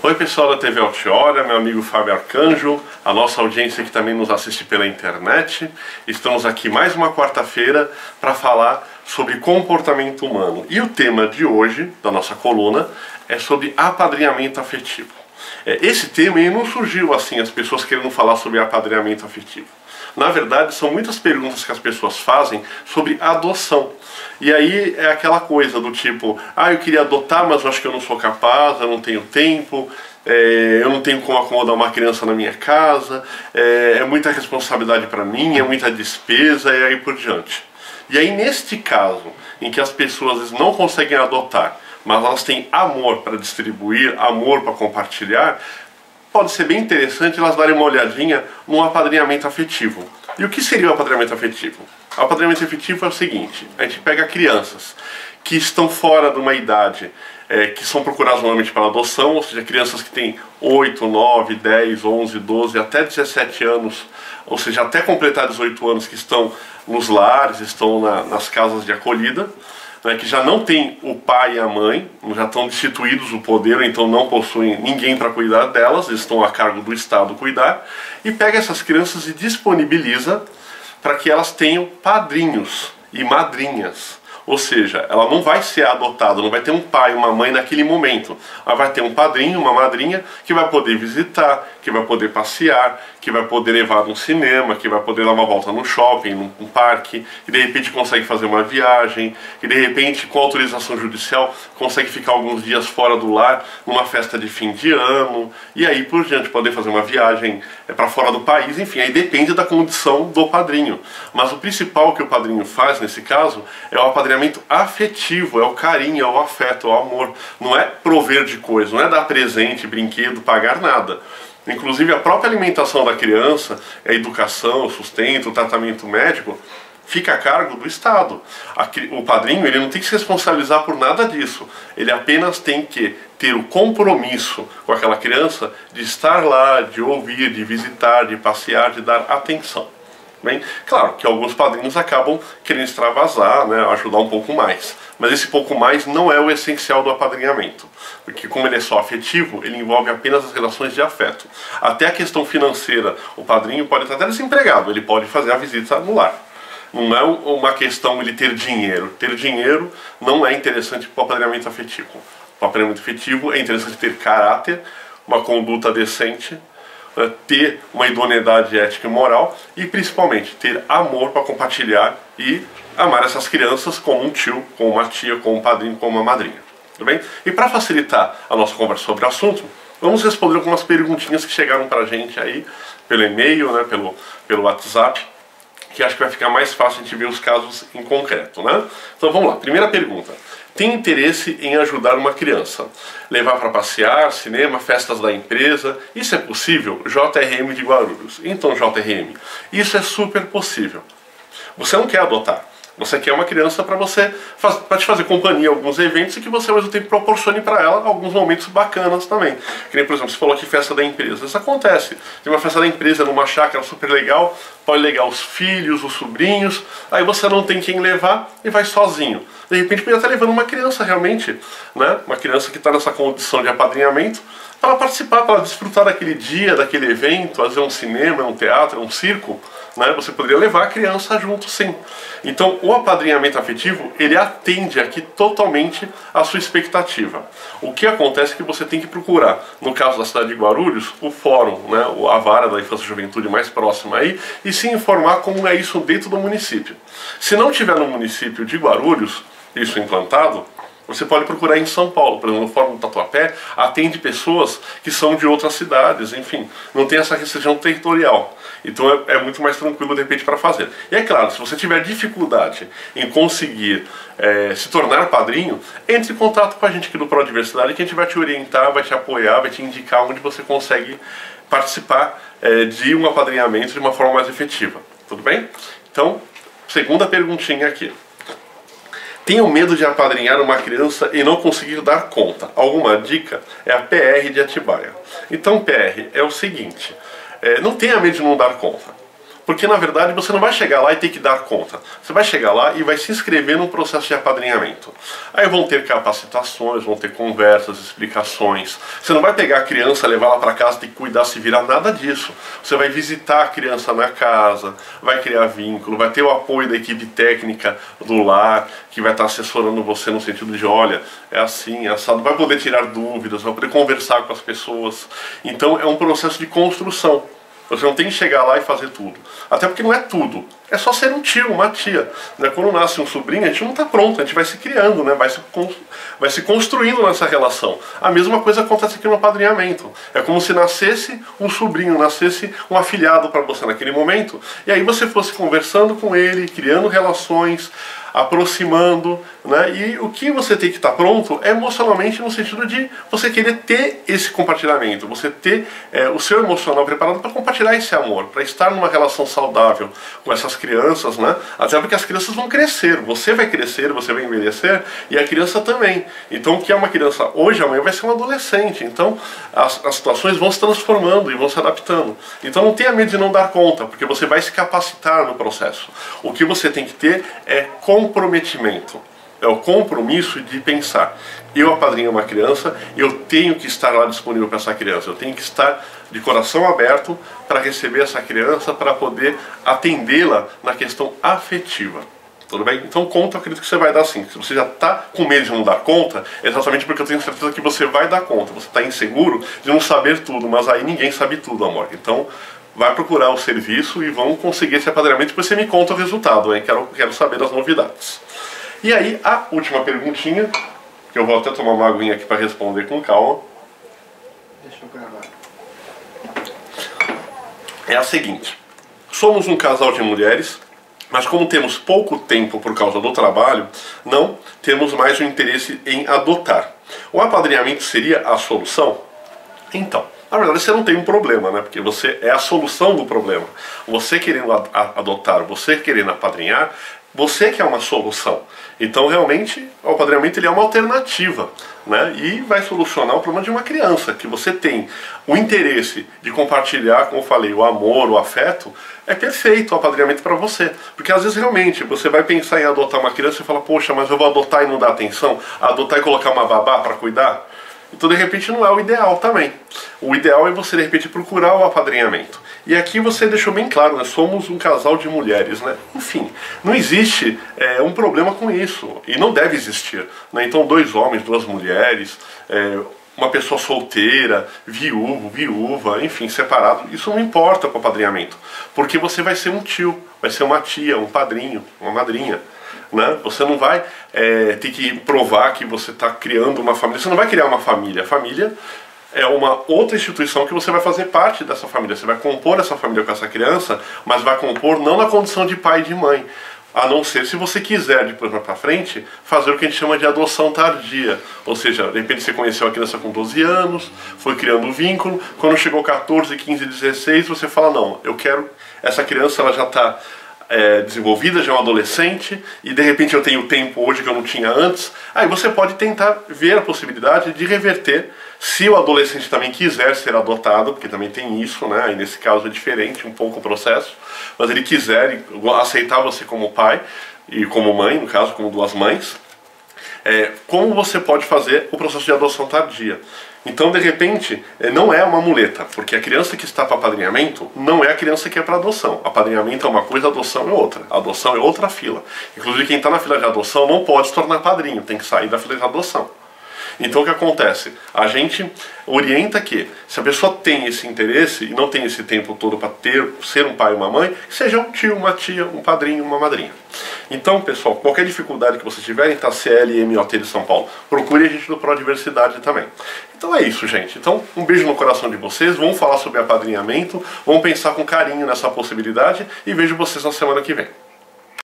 Oi pessoal da TV Altiora, meu amigo Fábio Arcanjo, a nossa audiência que também nos assiste pela internet. Estamos aqui mais uma quarta-feira para falar sobre comportamento humano. E o tema de hoje, da nossa coluna, é sobre apadrinhamento afetivo. Esse tema não surgiu assim, as pessoas querendo falar sobre apadrinhamento afetivo. Na verdade, são muitas perguntas que as pessoas fazem sobre adoção. E aí é aquela coisa do tipo, eu queria adotar, mas eu acho que eu não sou capaz, eu não tenho tempo, eu não tenho como acomodar uma criança na minha casa, é muita responsabilidade para mim, é muita despesa e aí por diante. E aí neste caso, em que as pessoas não conseguem adotar, mas elas têm amor para distribuir, amor para compartilhar, pode ser bem interessante elas darem uma olhadinha no apadrinhamento afetivo. E o que seria o apadrinhamento afetivo? O apadrinhamento afetivo é o seguinte: a gente pega crianças que estão fora de uma idade que são procuradas normalmente para adoção, ou seja, crianças que têm 8, 9, 10, 11, 12, até 17 anos, ou seja, até completar 18 anos, que estão nos lares, estão nas casas de acolhida, que já não tem o pai e a mãe, já estão destituídos do poder, então não possuem ninguém para cuidar delas, eles estão a cargo do Estado cuidar, e pega essas crianças e disponibiliza para que elas tenham padrinhos e madrinhas. Ou seja, ela não vai ser adotada, não vai ter um pai e uma mãe naquele momento. Ela vai ter um padrinho, uma madrinha, que vai poder visitar, que vai poder passear, que vai poder levar no cinema, que vai poder dar uma volta no shopping, num parque, que de repente consegue fazer uma viagem, que de repente, com autorização judicial, consegue ficar alguns dias fora do lar, numa festa de fim de ano, e aí por diante, poder fazer uma viagem para fora do país, enfim, aí depende da condição do padrinho. Mas o principal que o padrinho faz, nesse caso, é o apadrinhamento afetivo, é o carinho, é o afeto, é o amor. Não é prover de coisa, não é dar presente, brinquedo, pagar nada. Inclusive a própria alimentação da criança, a educação, o sustento, o tratamento médico, fica a cargo do Estado. O padrinho ele não tem que se responsabilizar por nada disso. Ele apenas tem que ter o compromisso com aquela criança de estar lá, de ouvir, de visitar, de passear, de dar atenção. Bem, claro que alguns padrinhos acabam querendo extravasar, ajudar um pouco mais. Mas esse pouco mais não é o essencial do apadrinhamento. Porque como ele é só afetivo, ele envolve apenas as relações de afeto. Até a questão financeira, o padrinho pode estar até desempregado, ele pode fazer a visita no lar. Não é uma questão ele ter dinheiro. Ter dinheiro não é interessante para o apadrinhamento afetivo. O apadrinhamento afetivo é interessante ter caráter, uma conduta decente, ter uma idoneidade ética e moral e principalmente ter amor para compartilhar e amar essas crianças como um tio, como uma tia, como um padrinho, como uma madrinha. Tudo bem? E para facilitar a nossa conversa sobre o assunto, vamos responder algumas perguntinhas que chegaram para a gente aí pelo e-mail, pelo WhatsApp, que acho que vai ficar mais fácil a gente ver os casos em concreto, Então vamos lá, primeira pergunta. Tem interesse em ajudar uma criança? Levar para passear, cinema, festas da empresa? Isso é possível? JRM de Guarulhos. Então, JRM, isso é super possível. Você não quer adotar. Você quer uma criança para te fazer companhia em alguns eventos e que você ao mesmo tempo proporcione para ela alguns momentos bacanas também. Que nem, por exemplo, você falou aqui festa da empresa. Isso acontece. Tem uma festa da empresa numa chácara super legal, pode levar os filhos, os sobrinhos, aí você não tem quem levar e vai sozinho. De repente podia estar levando uma criança realmente, uma criança que está nessa condição de apadrinhamento, para ela participar, para ela desfrutar daquele dia, daquele evento, às vezes um cinema, um teatro, um circo, você poderia levar a criança junto sim. Então o apadrinhamento afetivo, ele atende aqui totalmente a sua expectativa. O que acontece é que você tem que procurar, no caso da cidade de Guarulhos, o fórum, a vara da infância e juventude mais próxima aí, e se informar como é isso dentro do município. Se não tiver no município de Guarulhos, isso implantado, você pode procurar em São Paulo, por exemplo, no Fórum do Tatuapé, atende pessoas que são de outras cidades, enfim, não tem essa restrição territorial. Então é muito mais tranquilo, de repente, para fazer. E é claro, se você tiver dificuldade em conseguir se tornar padrinho, entre em contato com a gente aqui do Prodiversidade, que a gente vai te orientar, vai te apoiar, vai te indicar onde você consegue participar de um apadrinhamento de uma forma mais efetiva. Tudo bem? Então, segunda perguntinha aqui. Tenho medo de apadrinhar uma criança e não conseguir dar conta. Alguma dica? É a PR de Atibaia. Então, PR, é o seguinte, não tenha medo de não dar conta. Porque na verdade você não vai chegar lá e ter que dar conta. Você vai chegar lá e vai se inscrever num processo de apadrinhamento. Aí vão ter capacitações, vão ter conversas, explicações. Você não vai pegar a criança, levar ela para casa, ter que cuidar, se virar, nada disso. Você vai visitar a criança na casa, vai criar vínculo, vai ter o apoio da equipe técnica do lar, que vai estar assessorando você no sentido de, olha, é assim, é assado, vai poder tirar dúvidas, vai poder conversar com as pessoas. Então é um processo de construção. Você não tem que chegar lá e fazer tudo. Até porque não é tudo. É só ser um tio, uma tia. Né? Quando nasce um sobrinho, a gente não está pronto, a gente vai se criando, né? vai se construindo nessa relação. A mesma coisa acontece aqui no apadrinhamento. É como se nascesse um sobrinho, nascesse um afilhado para você naquele momento, e aí você fosse conversando com ele, criando relações, aproximando, né? E o que você tem que estar pronto é emocionalmente, no sentido de você querer ter esse compartilhamento, você ter o seu emocional preparado para compartilhar esse amor, para estar numa relação saudável com essas crianças, né? Até porque as crianças vão crescer, você vai crescer, você vai envelhecer, e a criança também. Então o que é uma criança hoje, amanhã vai ser um adolescente. Então as situações vão se transformando e vão se adaptando. Então não tenha medo de não dar conta, porque você vai se capacitar no processo. O que você tem que ter é comprometimento. É o compromisso de pensar, eu apadrinho uma criança, eu tenho que estar lá disponível para essa criança, eu tenho que estar de coração aberto para receber essa criança, para poder atendê-la na questão afetiva. Tudo bem? Então conta, eu acredito que você vai dar sim. Se você já está com medo de não dar conta, é exatamente porque eu tenho certeza que você vai dar conta. Você está inseguro de não saber tudo, mas aí ninguém sabe tudo, amor. Então vai procurar o serviço e vão conseguir esse apadrinhamento, depois você me conta o resultado, hein? Quero saber das novidades. E aí, a última perguntinha, que eu vou até tomar uma aguinha aqui para responder com calma. Deixa eu gravar. É a seguinte: somos um casal de mulheres, mas como temos pouco tempo por causa do trabalho, não temos mais o interesse em adotar. O apadrinhamento seria a solução? Então, na verdade você não tem um problema, né? Porque você é a solução do problema. Você querendo adotar, você querendo apadrinhar, você que é uma solução. Então realmente o apadrinhamento ele é uma alternativa, né? E vai solucionar o problema de uma criança, que você tem o interesse de compartilhar, como eu falei, o amor, o afeto. É perfeito o apadrinhamento para você, porque às vezes realmente você vai pensar em adotar uma criança e fala, poxa, mas eu vou adotar e não dar atenção, adotar e colocar uma babá para cuidar. Então de repente não é o ideal também. O ideal é você de repente procurar o apadrinhamento. E aqui você deixou bem claro, né? Somos um casal de mulheres, né? Enfim, não existe um problema com isso, e não deve existir, né? Então 2 homens, 2 mulheres, uma pessoa solteira, viúva, enfim, separado, isso não importa para o apadrinhamento, porque você vai ser um tio, vai ser uma tia, um padrinho, uma madrinha. Né? Você não vai ter que provar que você está criando uma família. Você não vai criar uma família. A família é uma outra instituição que você vai fazer parte dessa família. Você vai compor essa família com essa criança, mas vai compor não na condição de pai e de mãe. A não ser se você quiser, depois mais pra frente, fazer o que a gente chama de adoção tardia. Ou seja, de repente você conheceu a criança com 12 anos, foi criando um vínculo, quando chegou 14, 15, 16, você fala, não, eu quero, essa criança ela já está desenvolvida, já é um adolescente, e de repente eu tenho tempo hoje que eu não tinha antes, aí você pode tentar ver a possibilidade de reverter, se o adolescente também quiser ser adotado, porque também tem isso, né? Aí nesse caso é diferente um pouco o processo, mas ele quiser aceitar você como pai e como mãe, no caso, como 2 mães, como você pode fazer o processo de adoção tardia. Então, de repente, não é uma muleta, porque a criança que está para apadrinhamento não é a criança que é para adoção. Apadrinhamento é uma coisa, adoção é outra. Adoção é outra fila. Inclusive, quem está na fila de adoção não pode se tornar padrinho, tem que sair da fila de adoção. Então o que acontece? A gente orienta que, se a pessoa tem esse interesse e não tem esse tempo todo para ser um pai e uma mãe, seja um tio, uma tia, um padrinho, uma madrinha. Então, pessoal, qualquer dificuldade que você tiver em CL e MOT de São Paulo, procure a gente do Prodiversidade também. Então é isso, gente. Então, um beijo no coração de vocês, vamos falar sobre apadrinhamento, vamos pensar com carinho nessa possibilidade e vejo vocês na semana que vem.